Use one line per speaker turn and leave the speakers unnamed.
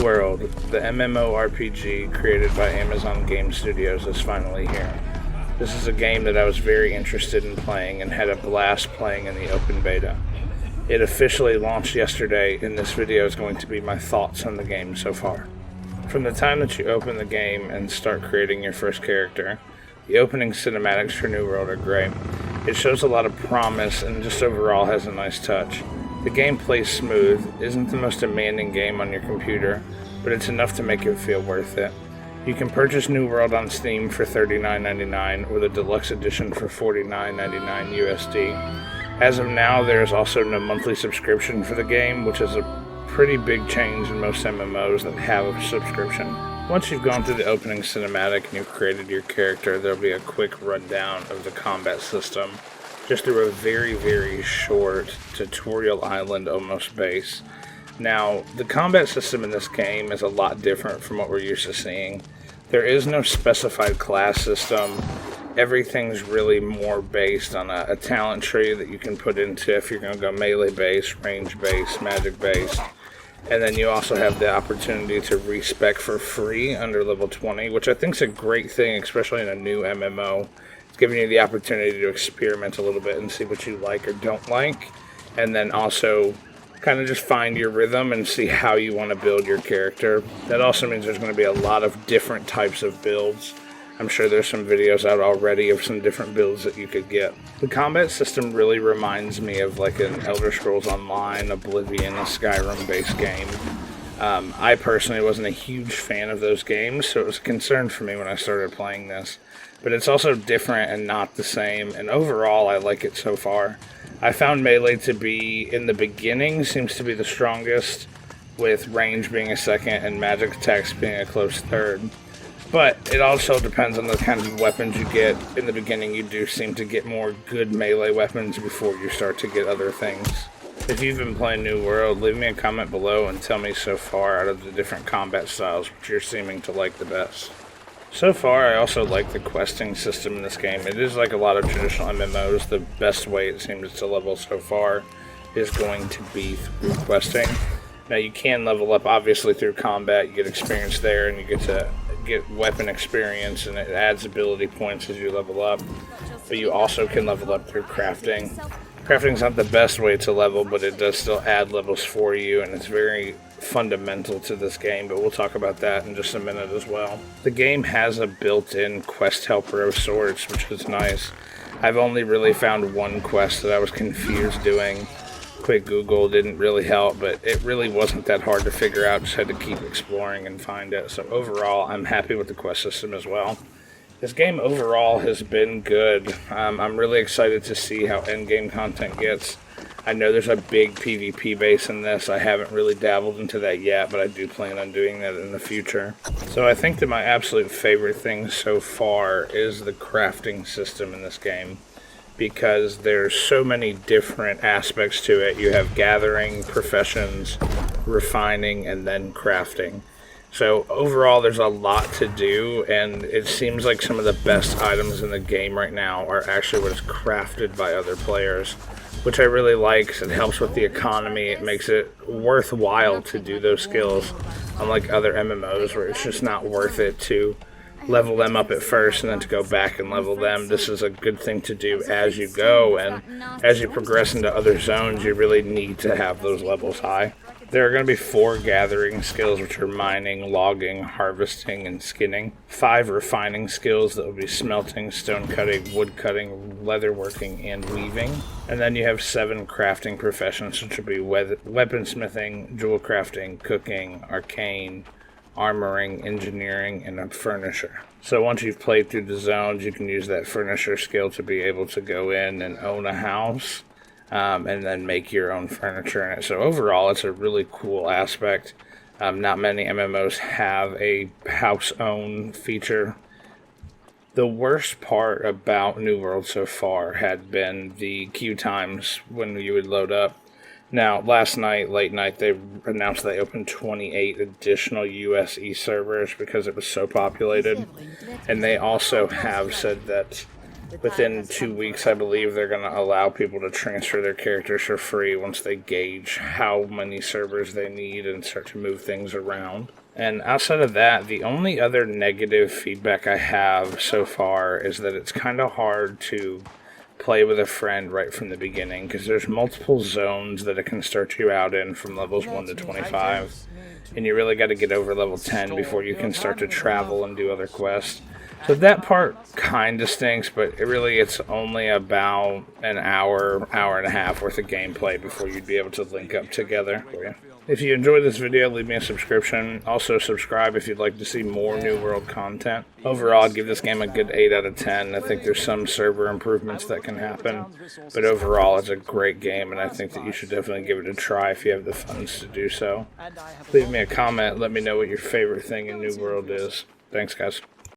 New World, the mmorpg created by Amazon Game Studios, is finally here. This is a game that I was very interested in playing and had a blast playing in the open beta. It officially launched yesterday, and this video is going to be my thoughts on the game so far. From the time that you open the game and start creating your first character, the opening cinematics for New World are great. It shows a lot of promise and just overall has a nice touch. The game plays smooth, isn't the most demanding game on your computer, but it's enough to make it feel worth it. You can purchase New World on Steam for $39.99 or the deluxe edition for $49.99 USD. As of now, there is also no monthly subscription for the game, which is a pretty big change in most MMOs that have a subscription. Once you've gone through the opening cinematic and you've created your character, there'll be a quick rundown of the combat system, just through a very short tutorial island almost base. Now, the combat system in this game is a lot different from what we're used to seeing. There is no specified class system. Everything's really more based on a talent tree that you can put into if you're going to go melee based, range based, magic based. And then you also have the opportunity to respec for free under level 20, which I think is a great thing, especially in a new MMO. It's giving you the opportunity to experiment a little bit and see what you like or don't like, and then also kind of just find your rhythm and see how you want to build your character. That also means there's going to be a lot of different types of builds. I'm sure there's some videos out already of some different builds that you could get. The combat system really reminds me of like an Elder Scrolls Online, Oblivion, a Skyrim-based game. I personally wasn't a huge fan of those games, so it was a concern for me when I started playing this. But it's also different and not the same, and overall I like it so far. I found melee to be, in the beginning, seems to be the strongest, with range being a second and magic attacks being a close third. But it also depends on the kinds of weapons you get. In the beginning, you do seem to get more good melee weapons before you start to get other things. If you've been playing New World, leave me a comment below and tell me so far out of the different combat styles which you're seeming to like the best. So far, I also like the questing system in this game. It is like a lot of traditional MMOs. The best way it seems to level so far is going to be through questing. Now, you can level up obviously through combat. You get experience there, and you get to get weapon experience, and it adds ability points as you level up. But you also can level up through crafting. Crafting's not the best way to level, but it does still add levels for you, and it's very fundamental to this game, but we'll talk about that in just a minute as well. The game has a built-in quest helper of sorts, which is nice. I've only really found one quest that I was confused doing. Quick Google didn't really help, but it really wasn't that hard to figure out. Just had to keep exploring and find it. So overall, I'm happy with the quest system as well. This game overall has been good. I'm really excited to see how endgame content gets. I know there's a big PvP base in this. I haven't really dabbled into that yet, but I do plan on doing that in the future. So I think that my absolute favorite thing so far is the crafting system in this game, because there's so many different aspects to it. You have gathering, professions, refining, and then crafting. So overall, there's a lot to do, and it seems like some of the best items in the game right now are actually what is crafted by other players, which I really like, because it helps with the economy. It makes it worthwhile to do those skills, unlike other MMOs where it's just not worth it to level them up at first and then to go back and level them. This is a good thing to do as you go, and as you progress into other zones, you really need to have those levels high. There are going to be 4 gathering skills, which are mining, logging, harvesting, and skinning. 5 refining skills that will be smelting, stone cutting, wood cutting, leatherworking, and weaving. And then you have 7 crafting professions, which will be weaponsmithing, jewel crafting, cooking, arcane, armoring, engineering, and a furnisher. So once you've played through the zones, you can use that furnisher skill to be able to go in and own a house, and then make your own furniture in it. So overall, it's a really cool aspect. Not many MMOs have a house own feature. The worst part about New World so far had been the queue times when you would load up. Now, last night, late night, they announced they opened 28 additional USE servers because it was so populated. And they also have said that Within 2 weeks, I believe they're going to allow people to transfer their characters for free once they gauge how many servers they need and start to move things around. And outside of that, the only other negative feedback I have so far is that it's kind of hard to play with a friend right from the beginning, because there's multiple zones that it can start you out in from levels 1 to 25, and you really got to get over level 10 before you can start to travel and do other quests. So that part kind of stinks, but it's only about an hour and a half worth of gameplay before you'd be able to link up together for you. If you enjoyed this video, leave me a subscription. Also subscribe if you'd like to see more New World content. Overall, I'd give this game a good 8 out of 10. I think there's some server improvements that can happen, but overall it's a great game, and I think that you should definitely give it a try if you have the funds to do so. Leave me a comment, let me know what your favorite thing in New World is. Thanks, guys.